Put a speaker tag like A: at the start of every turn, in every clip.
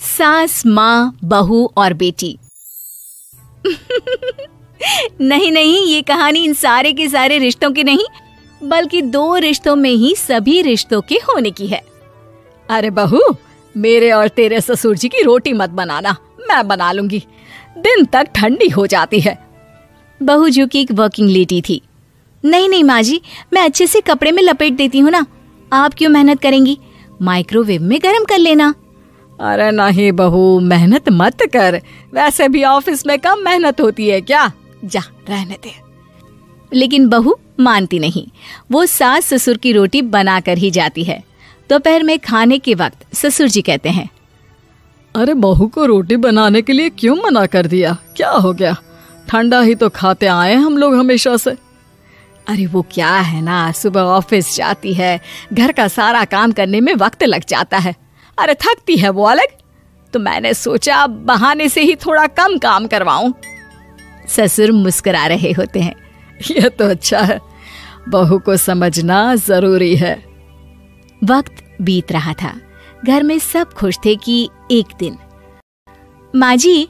A: सास, माँ, बहू और बेटी। नहीं नहीं, ये कहानी इन सारे के सारे रिश्तों की नहीं, बल्कि 2 रिश्तों में ही सभी रिश्तों के होने की है। अरे बहू, मेरे और तेरे ससुर जी की रोटी मत बनाना, मैं बना लूंगी, दिन तक ठंडी हो जाती है। बहू जो कि एक वर्किंग लेडी थी। नहीं नहीं माँ जी, मैं अच्छे से कपड़े में लपेट देती हूँ ना, आप क्यों मेहनत करेंगी, माइक्रोवेव में गर्म कर लेना। अरे नहीं बहू, मेहनत मत कर, वैसे भी ऑफिस में कम मेहनत होती है क्या, जा रहने दे। लेकिन बहू मानती नहीं, वो सास ससुर की रोटी बना कर ही जाती है। दोपहर में खाने के वक्त ससुर जी कहते हैं,
B: अरे बहू को रोटी बनाने के लिए क्यों मना कर दिया, क्या हो गया, ठंडा ही तो खाते आए हम लोग हमेशा से।
A: अरे वो क्या है ना, सुबह ऑफिस जाती है, घर का सारा काम करने में वक्त लग जाता है, अरे थकती है वो अलग, तो मैंने सोचा बहाने से ही थोड़ा कम काम करवाऊं। ससुर मुस्कुरा रहे होते हैं।
B: ये तो अच्छा है, बहू को समझना जरूरी है।
A: वक्त बीत रहा था, घर में सब खुश थे कि एक दिन, माँ जी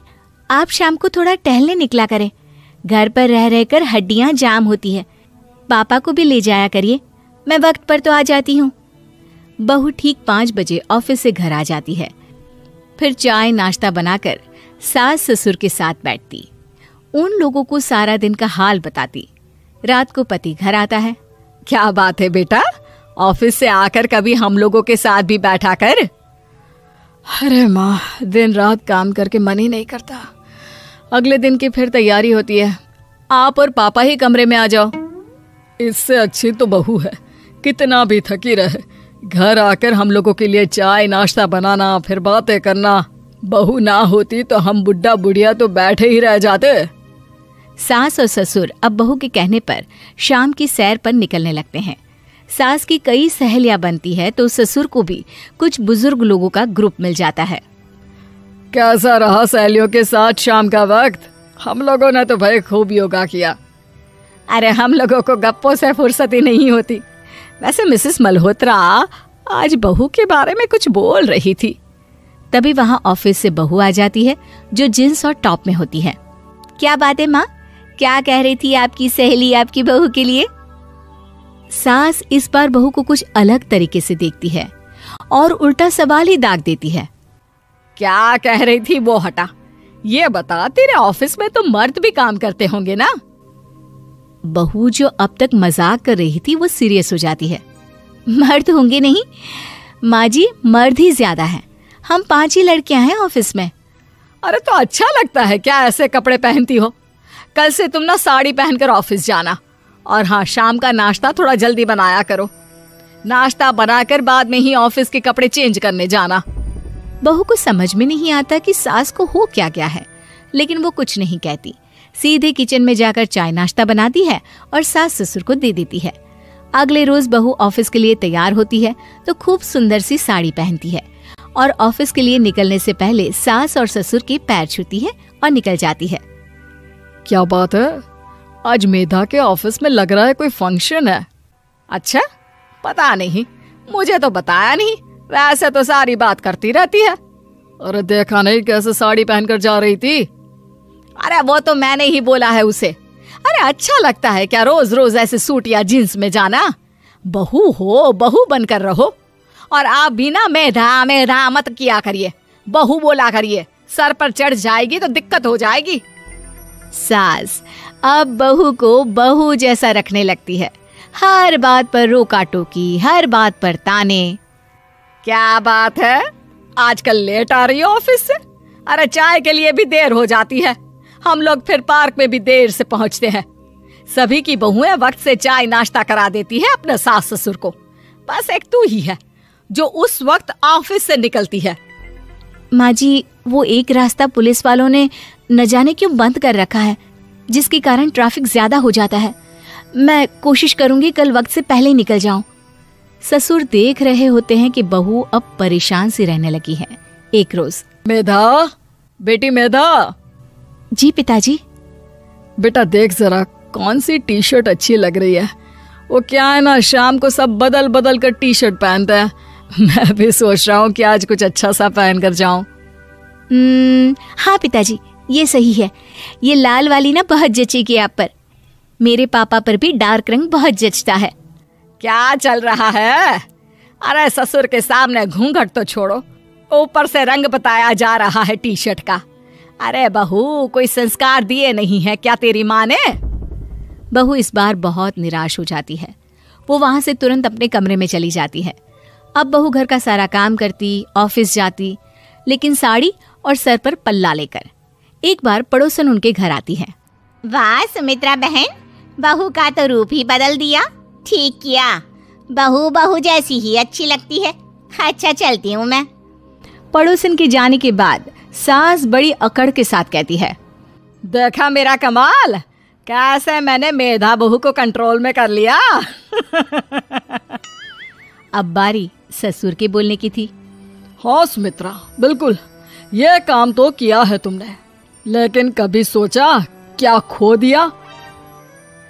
A: आप शाम को थोड़ा टहलने निकला करें, घर पर रह रहकर हड्डियां जाम होती है, पापा को भी ले जाया करिए, मैं वक्त पर तो आ जाती हूँ। बहू ठीक 5 बजे ऑफिस से घर आ जाती है, फिर चाय नाश्ता बनाकर सास ससुर के साथ बैठती, उन लोगों को सारा दिन का हाल बताती। रात को पति घर आता है।
B: क्या बात है बेटा, ऑफिस से आकर कभी हम लोगों के साथ भी बैठा कर। अरे माँ, दिन रात काम करके मन ही नहीं करता, अगले दिन की फिर तैयारी होती है, आप और पापा ही कमरे में आ जाओ। इससे अच्छी तो बहू है, कितना भी थकी रहे, घर आकर हम लोगों के लिए चाय नाश्ता बनाना, फिर बातें करना। बहू ना होती तो हम बुढ़ा बुढ़िया तो बैठे ही रह जाते।
A: सास और ससुर अब बहू के कहने पर शाम की सैर पर निकलने लगते हैं। सास की कई सहेलियां बनती है तो ससुर को भी कुछ बुजुर्ग लोगों का ग्रुप मिल जाता है।
B: कैसा रहा सहेलियों के साथ शाम का वक्त? हम लोगों ने तो भाई खूब योगा किया।
A: अरे हम लोगों को गप्पों से फुर्सत ही नहीं होती। वैसे मिसेस मल्होत्रा आज बहू के बारे में कुछ बोल रही थी। तभी वहां ऑफिस से बहू आ जाती है जो जींस और टॉप में होती है। क्या बात है माँ, क्या कह रही थी आपकी सहेली आपकी बहू के लिए? सास इस बार बहू को कुछ अलग तरीके से देखती है और उल्टा सवाल ही दाग देती है।
B: क्या कह रही थी वो हटा, ये बता, तेरे ऑफिस में तो मर्द भी काम करते होंगे ना?
A: बहू जो अब तक मजाक कर रही थी वो सीरियस हो जाती है। मर्द होंगे नहीं माँ जी, मर्द ही ज्यादा है, हम 5 ही लड़कियां हैं ऑफिस में।
B: अरे तो अच्छा लगता है क्या ऐसे कपड़े पहनती हो? कल से तुम ना साड़ी पहनकर ऑफिस जाना, और हाँ, शाम का नाश्ता थोड़ा जल्दी बनाया करो, नाश्ता बनाकर बाद में ही ऑफिस के कपड़े चेंज करने जाना।
A: बहू को समझ में नहीं आता कि सास को हो क्या गया है, लेकिन वो कुछ नहीं कहती, सीधे किचन में जाकर चाय नाश्ता बनाती है और सास ससुर को दे देती है। अगले रोज बहू ऑफिस के लिए तैयार होती है तो खूब सुंदर सी साड़ी पहनती है और ऑफिस के लिए निकलने से पहले सास और ससुर के पैर छूती है और निकल जाती है।
B: क्या बात है, आज मेधा के ऑफिस में लग रहा है कोई फंक्शन है। अच्छा, पता नहीं, मुझे तो बताया नहीं, वैसे तो सारी बात करती रहती है। अरे देखा नहीं कैसे साड़ी पहनकर जा रही थी?
A: अरे वो तो मैंने ही बोला है उसे। अरे अच्छा लगता है क्या रोज रोज ऐसे सूट या जींस में जाना? बहू हो, बहू बनकर रहो। और आप भी ना मेधा मेधा मत किया करिए, बहू बोला करिए, सर पर चढ़ जाएगी तो दिक्कत हो जाएगी। सास अब बहू को बहू जैसा रखने लगती है, हर बात पर रोका टोकी, हर बात पर ताने।
B: क्या बात है, आजकल लेट आ रही हो ऑफिस से? अरे चाय के लिए भी देर हो जाती है, हम लोग फिर पार्क में भी देर से पहुंचते हैं। सभी की बहुएं वक्त से चाय नाश्ता करा देती है अपने सास ससुर को, बस एक तू ही है जो उस वक्त ऑफिस से निकलती है।
A: माँ जी, वो एक रास्ता पुलिस वालों ने न जाने क्यों बंद कर रखा है, जिसके कारण ट्रैफिक ज्यादा हो जाता है। मैं कोशिश करूंगी कल वक्त से पहले निकल जाऊं। ससुर देख रहे होते हैं कि बहू अब परेशान सी रहने लगी है। एक रोज,
B: मेधा, बेटी मेधा।
A: जी पिताजी।
B: बेटा देख जरा कौन सी टी शर्ट अच्छी लग रही है। वो क्या है ना, शाम को सब बदल बदल कर टी शर्ट पहनते हैं, मैं भी सोच रहा हूँ कि आज कुछ अच्छा सा पहन कर जाऊं।
A: हाँ पिताजी, ये सही है। ये लाल वाली ना बहुत जचेगी आप पर। मेरे पापा पर भी डार्क रंग बहुत जचता है।
B: क्या चल रहा है? अरे ससुर के सामने घूंघट तो छोड़ो, ऊपर से रंग बताया जा रहा है टी शर्ट का। अरे बहू, कोई संस्कार दिए नहीं है क्या तेरी माँ ने?
A: बहू इस बार बहुत निराश हो जाती है। वो वहां से तुरंत अपने कमरे में चली जाती है। अब बहू घर का सारा काम करती, ऑफिस जाती, लेकिन साड़ी और सर पर पल्ला लेकर। एक बार पड़ोसन उनके घर आती है।
C: वाह सुमित्रा बहन, बहू का तो रूप ही बदल दिया। ठीक किया, बहू बहू जैसी ही अच्छी लगती है। अच्छा चलती हूँ मैं।
A: पड़ोसन के जाने के बाद सास बड़ी अकड़ के साथ कहती है,
B: देखा मेरा कमाल, कैसे मैंने मेधा बहू को कंट्रोल में कर लिया।
A: अब बारी ससुर के बोलने की थी।
B: हाँ सुमित्रा, बिल्कुल ये काम तो किया है तुमने, लेकिन कभी सोचा क्या खो दिया?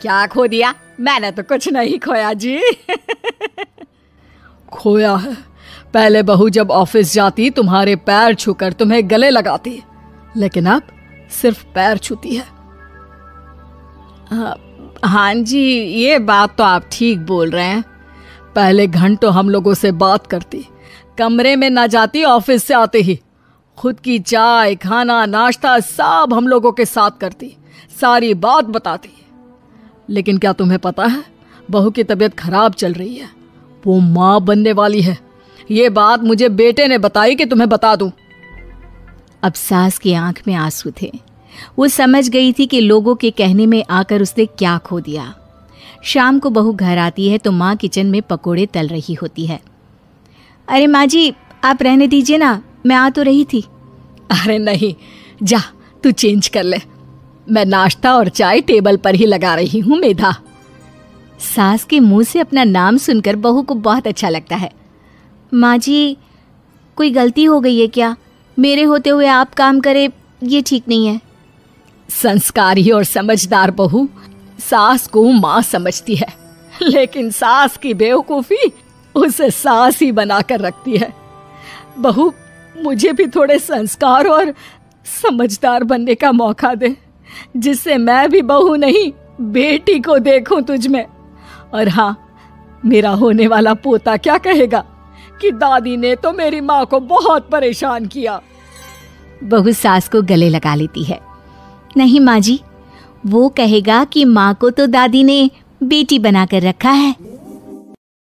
B: क्या खो दिया? मैंने तो कुछ नहीं खोया जी। खोया है, पहले बहू जब ऑफिस जाती तुम्हारे पैर छूकर तुम्हें गले लगाती, लेकिन अब सिर्फ पैर छूती है। हाँ जी, ये बात तो आप ठीक बोल रहे हैं। पहले घंटों हम लोगों से बात करती, कमरे में ना जाती, ऑफिस से आते ही खुद की चाय, खाना, नाश्ता सब हम लोगों के साथ करती, सारी बात बताती। लेकिन क्या तुम्हें पता है, बहू की तबीयत खराब चल रही है, वो माँ बनने वाली है। ये बात मुझे बेटे ने बताई कि तुम्हें बता दूं।
A: अब सास की आंख में आंसू थे। वो समझ गई थी कि लोगों के कहने में आकर उसने क्या खो दिया। शाम को बहू घर आती है तो माँ किचन में पकोड़े तल रही होती है। अरे माँ जी, आप रहने दीजिए ना, मैं आ तो रही थी।
B: अरे नहीं, जा तू चेंज कर ले, मैं नाश्ता और चाय टेबल पर ही लगा रही हूँ मेधा।
A: सास के मुंह से अपना नाम सुनकर बहू को बहुत अच्छा लगता है। माँ जी, कोई गलती हो गई है क्या? मेरे होते हुए आप काम करे, ये ठीक नहीं है।
B: संस्कारी और समझदार बहू सास को माँ समझती है, लेकिन सास की बेवकूफी उसे सास ही बनाकर रखती है। बहू, मुझे भी थोड़े संस्कार और समझदार बनने का मौका दे, जिससे मैं भी बहू नहीं बेटी को देखूं तुझ में। और हाँ, मेरा होने वाला पोता क्या कहेगा कि दादी ने तो मेरी माँ को बहुत परेशान किया।
A: बहू सास को गले लगा लेती है। नहीं माँ जी, वो कहेगा कि माँ को तो दादी ने बेटी बनाकर रखा है।